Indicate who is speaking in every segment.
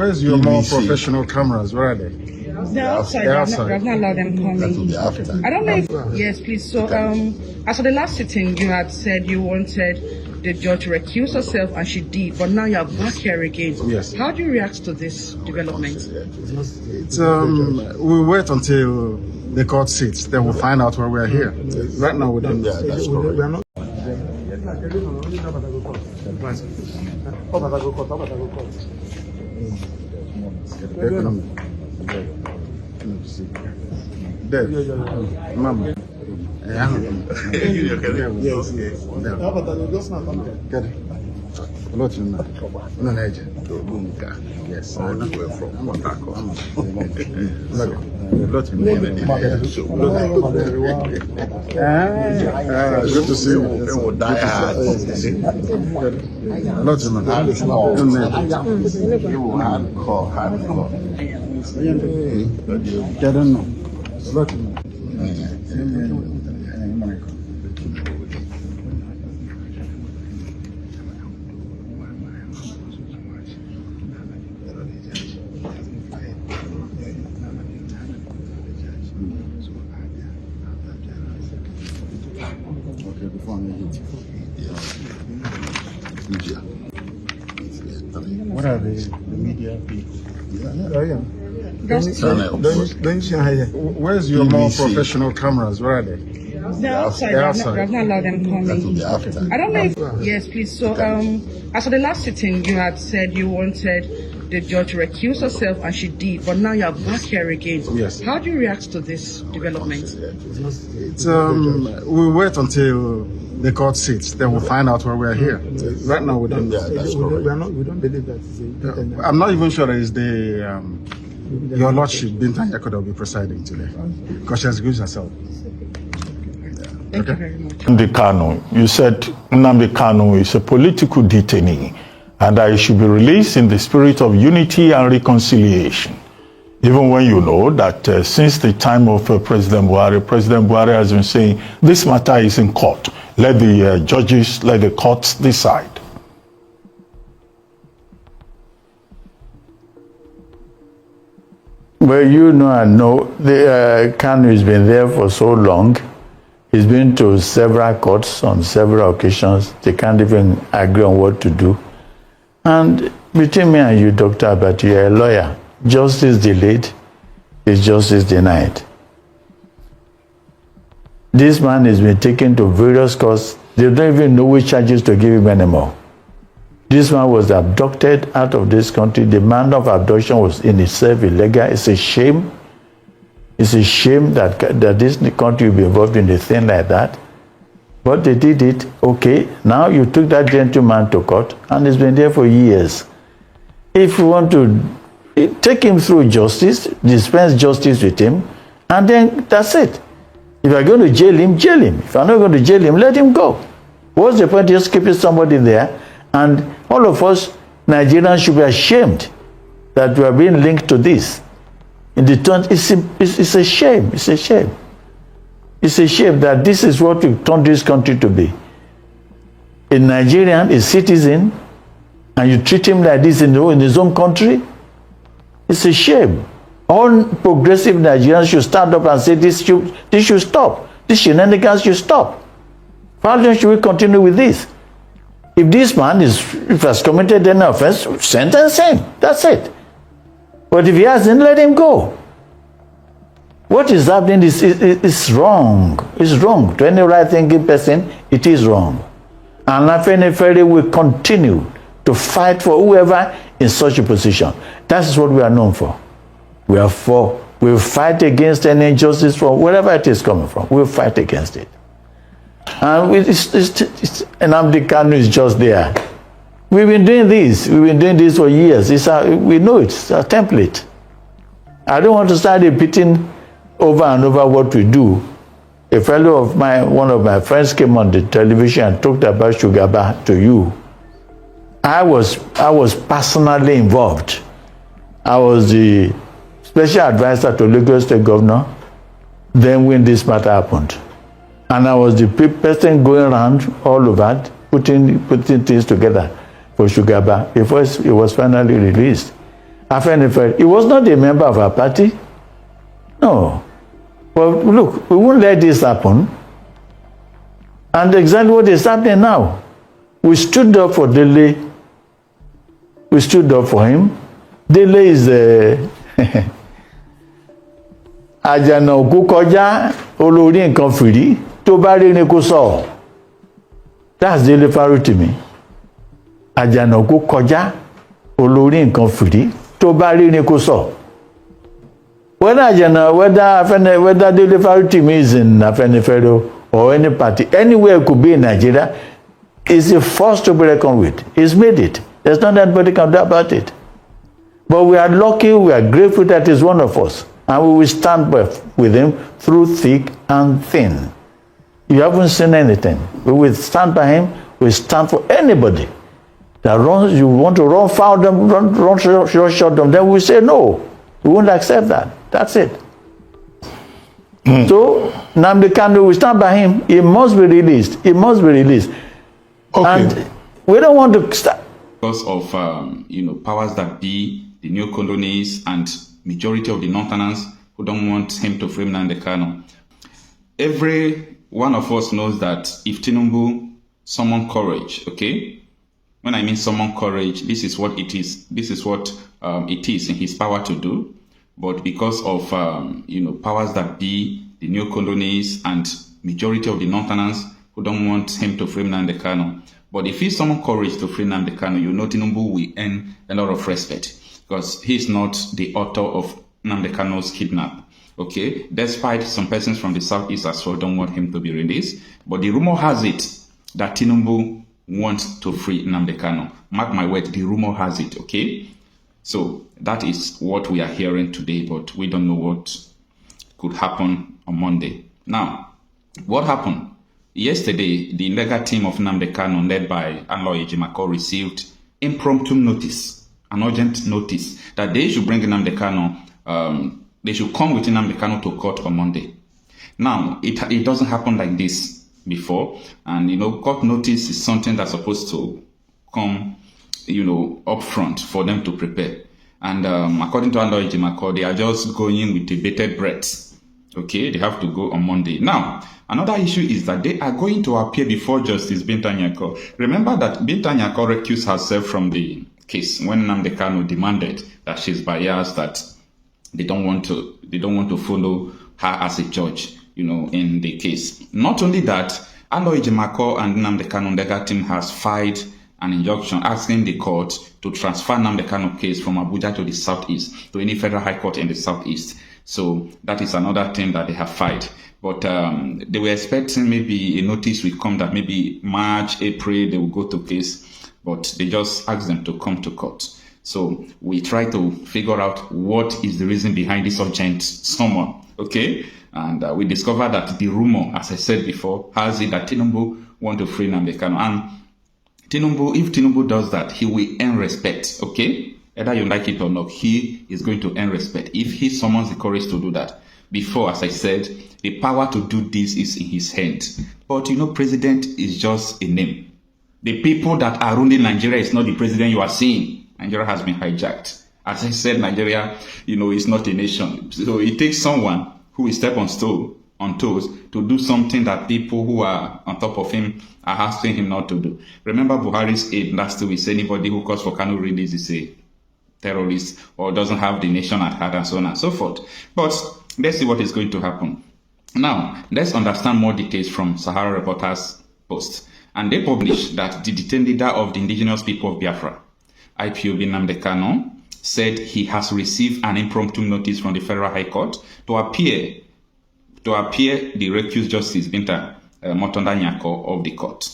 Speaker 1: Where's your more professional cameras? Where are they?
Speaker 2: They're outside. I've not allowed them come in. I don't know if... Yes, please. So, as for the last sitting, you had said you wanted the judge to recuse herself, and she did. But now you're back here again.
Speaker 1: Yes.
Speaker 2: How do you react to this development?
Speaker 1: It's we'll wait until the court sits. Then we'll find out where we are here. Right now, we don't.
Speaker 3: Yeah, that's correct.
Speaker 1: We are not. Mama. Yes, I know where from. Good to see you. What are the media people? Where's your more professional cameras? Where are they?
Speaker 2: They're outside. I've not allowed them come in. I don't know if... Yes, please. So, as for the last sitting, you had said you wanted the judge to recuse herself, and she did. But now you're back here again.
Speaker 1: Yes.
Speaker 2: How do you react to this development?
Speaker 1: It's we'll wait until the court sits. Then we'll find out where we are here. Right now, we don't.
Speaker 3: Yeah, that's correct.
Speaker 1: We don't believe that. I'm not even sure that it's the your lordship Binta Nyako that will be presiding today, because she has excused herself.
Speaker 2: Thank you very much.
Speaker 4: Nnamdi Kanu, you said Nnamdi Kanu is a political detainee and that he should be released in the spirit of unity and reconciliation. Even when you know that since the time of President Buhari has been saying this matter is in court. Let the judges, let the courts decide.
Speaker 5: Well, you know, I know the Kanu has been there for so long. He's been to several courts on several occasions. They can't even agree on what to do. And between me and you, Dr. Abati, you're a lawyer. Justice delayed is justice denied. This man has been taken to various courts. They don't even know which charges to give him anymore. This man was abducted out of this country. The manner of abduction was in itself illegal. It's a shame. It's a shame that this country will be involved in a thing like that. But they did it. Okay, now you took that gentleman to court, and he's been there for years. If you want to take him through justice, dispense justice with him, and then that's it. If you're going to jail him, jail him. If you're not going to jail him, let him go. What's the point of just keeping somebody there? And all of us Nigerians should be ashamed that we are being linked to this. In the turn, it's a shame. It's a shame. It's a shame that this is what we've turned this country to be. A Nigerian, a citizen, and you treat him like this in his own country. It's a shame. All progressive Nigerians should stand up and say this should stop. This shenanigans should stop. How long should we continue with this? If this man has committed an offense, sentence him. That's it. But if he hasn't, let him go. What is happening is wrong. It's wrong. To any right-thinking person, it is wrong. And Afenifere will continue to fight for whoever in such a position. That is what we are known for. We'll fight against any injustice from wherever it is coming from. We'll fight against it. And Nnamdi Kanu is just there. We've been doing this. We've been doing this for years. We know it's a template. I don't want to start repeating over and over what we do. A fellow of mine, one of my friends came on the television and talked about sugar bar to you. I was personally involved. I was the special advisor to Lagos State Governor then when this matter happened. And I was the person going around all over putting things together for sugar bar before it was finally released. He was not a member of our party. No. But look, we won't let this happen. And exactly what is happening now. We stood up for Dele. We stood up for him. Dele is Àjànàkú kọjá olórí nǹkan fìrí tó bá rí ni kó sọ. That's Dele Farutimi. Àjànàkú kọjá olórí nǹkan fìrí tó bá rí ni kó sọ. Whether Dele Farutimi is in Afenifere or any party, anywhere it could be in Nigeria, is a force to be reckoned with. He's made it. There's nothing anybody can do about it. But we are lucky, we are grateful that he's one of us. And we will stand with him through thick and thin. You haven't seen anything. We will stand by him. We stand for anybody that runs. You want to run foul them, run short them, then we say no. We won't accept that. That's it. So, Nnamdi Kanu, we stand by him. He must be released. He must be released.
Speaker 4: Okay.
Speaker 5: And we don't want to start.
Speaker 3: Because of, powers that be, the new colonies, and majority of the Northerners who don't want him to free Nnamdi Kanu. Every one of us knows that if Tinubu summon courage, okay? When I mean summon courage, this is what it is. This is what it is in his power to do. But because of, powers that be, the new colonies, and majority of the Northerners who don't want him to free Nnamdi Kanu. But if he summon courage to free Nnamdi Kanu, Tinubu will earn a lot of respect. Because he's not the author of Nnamdi Kanu's kidnap. Okay, despite some persons from the southeast as well don't want him to be released. But the rumor has it that Tinubu wants to free Nnamdi Kanu. Mark my word, the rumor has it, okay? So that is what we are hearing today, but we don't know what could happen on Monday. Now, what happened? Yesterday, the legal team of Nnamdi Kanu, led by Nyako, received impromptu notice, an urgent notice, that they should bring Nnamdi Kanu, they should come with Nnamdi Kanu to court on Monday. Now, it doesn't happen like this before, and court notice is something that's supposed to come, up front for them to prepare. And according to Nyako, they are just going with a bated breath. Okay, they have to go on Monday. Now, another issue is that they are going to appear before Justice Binta Nyako. Remember that Binta Nyako recused herself from the case when Nnamdi Kanu demanded that she's biased, that they don't want to follow her as a judge, in the case. Not only that, Nyako and Nnamdi Kanu legal team has filed an injunction asking the court to transfer Nnamdi Kanu case from Abuja to the southeast, to any federal high court in the southeast. So that is another thing that they have filed. But they were expecting maybe a notice will come that maybe March, April, they will go to case. But they just asked them to come to court. So we try to figure out what is the reason behind this urgent summon, okay? And we discovered that the rumor, as I said before, has it that Tinubu want to free Nnamdi Kanu. And if Tinubu does that, he will earn respect, okay? Either you like it or not, he is going to earn respect if he summons the courage to do that. Before, as I said, the power to do this is in his hand. But president is just a name. The people that are ruling Nigeria is not the president you are seeing. Nigeria has been hijacked. As I said, Nigeria, is not a nation. So it takes someone who will step on toes to do something that people who are on top of him are asking him not to do. Remember Buhari's aide last week, anybody who calls for Kanu release is a terrorist or doesn't have the nation at heart and so on and so forth. But let's see what is going to happen. Now, let's understand more details from Sahara Reporters Post. And they published that the detained leader of the indigenous people of Biafra, IPOB Nnamdi Kanu, said he has received an impromptu notice from the Federal High Court to appear the recused Justice Binta Nyako of the court.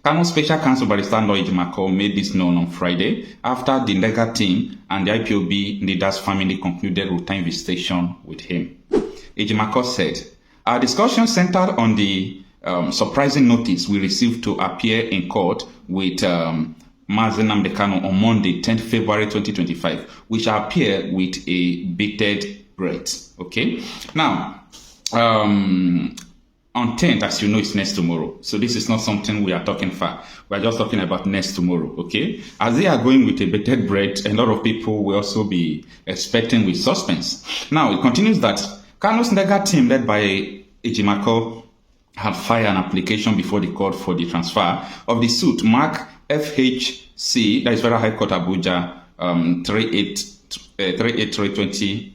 Speaker 3: Kanu's special counsel Barrister Nyako made this known on Friday after the legal team and the IPOB leader's family concluded routine visitation with him. Ejimako said, "Our discussion centered on the surprising notice we received to appear in court with Nnamdi Kanu on Monday, 10th February 2025, which appear with a bated breath." Okay. Now, on on 10th, as you know, it's next tomorrow. So this is not something we are talking far. We're just talking about next tomorrow, okay? As they are going with a bated breath, a lot of people will also be expecting with suspense. Now, it continues that Kanu's legal team, led by Nyako, had filed an application before the court for the transfer of the suit, Mark FHC, that is Federal High Court Abuja, 383-2015,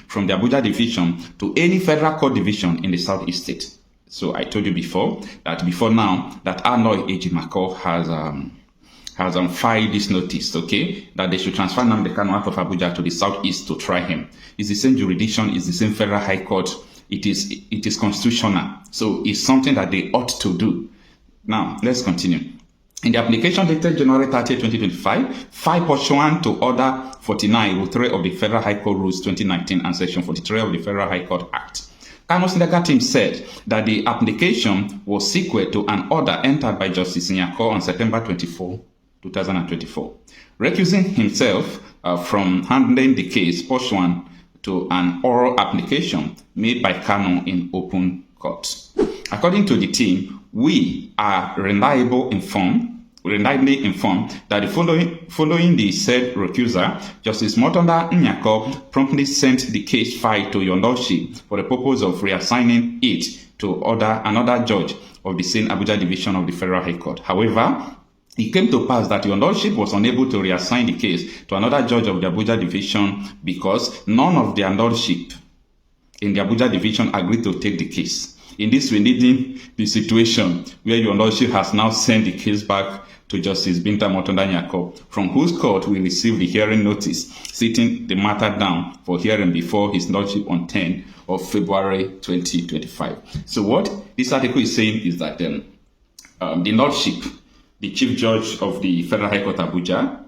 Speaker 3: from the Abuja division to any federal court division in the southeast state. So I told you before that Nyako has filed this notice, okay, that they should transfer Nnamdi Kanu out of Abuja to the southeast to try him. It's the same jurisdiction, it's the same federal high court. It is constitutional, so it's something that they ought to do. Now let's continue. In the application dated January 30, 2025, 5 pursuant to Order 49, Rule 3 of the Federal High Court Rules 2019 and Section 43 of the Federal High Court Act, Kanu's legal team said that the application was sequel to an order entered by Justice Nyako on September 24, 2024, recusing himself from handling the case pursuant to an oral application made by Kanu in open court. According to the team, we are reliably informed that following the said recusal, Justice Motonda Nyako promptly sent the case file to your lordship for the purpose of reassigning it to another judge of the same Abuja division of the Federal High Court. However, it came to pass that your lordship was unable to reassign the case to another judge of the Abuja division because none of their lordship in the Abuja division agreed to take the case. In this way, leading the situation where your lordship has now sent the case back to Justice Binta Nyako, from whose court we received the hearing notice, sitting the matter down for hearing before his lordship on 10 of February 2025. So what this article is saying is that the lordship, the Chief Judge of the Federal High Court Abuja,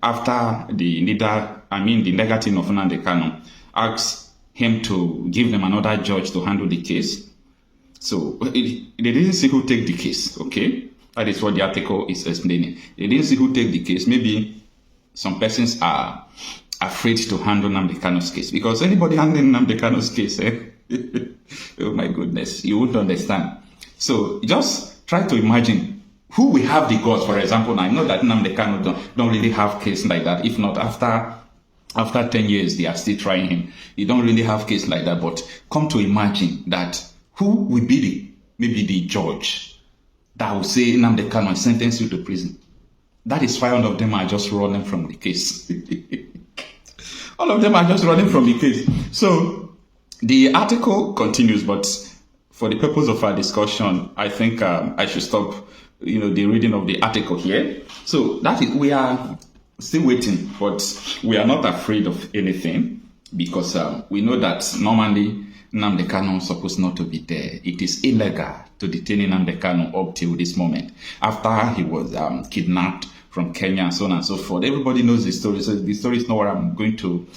Speaker 3: after the negative of Nnamdi Kanu, asked him to give them another judge to handle the case. So they didn't see who take the case, okay? That is what the article is explaining. They didn't see who take the case. Maybe some persons are afraid to handle Nnamdi Kanu's case, because anybody handling Nnamdi Kanu's case, oh my goodness, you wouldn't understand. So just try to imagine who will have the guts. For example, now I know that Nnamdi Kanu don't really have case like that. If not, after 10 years, they are still trying him. You don't really have case like that. But come to imagine that who will be maybe the judge that will say Nnamdi Kanu, I sentence you to prison. That is why all of them are just running from the case. All of them are just running from the case. So the article continues, but for the purpose of our discussion, I think I should stop the reading of the article here. So that is, we are still waiting, but we are not afraid of anything, because we know that normally Nnamdi Kanu is supposed not to be there. It is illegal to detain Nnamdi Kanu up till this moment, after he was kidnapped from Kenya and so on and so forth. Everybody knows the story, so the story is not what I'm going to,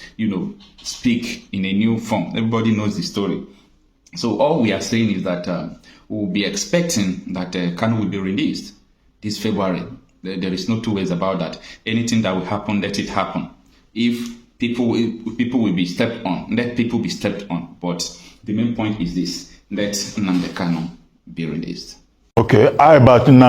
Speaker 3: speak in a new form. Everybody knows the story. So all we are saying is that we'll be expecting that Kanu will be released this February. There is no two ways about that. Anything that will happen, let it happen. If people will be stepped on, let people be stepped on. But the main point is this: let Nnamdi Kanu be released.
Speaker 4: Okay, how about Nnamdi?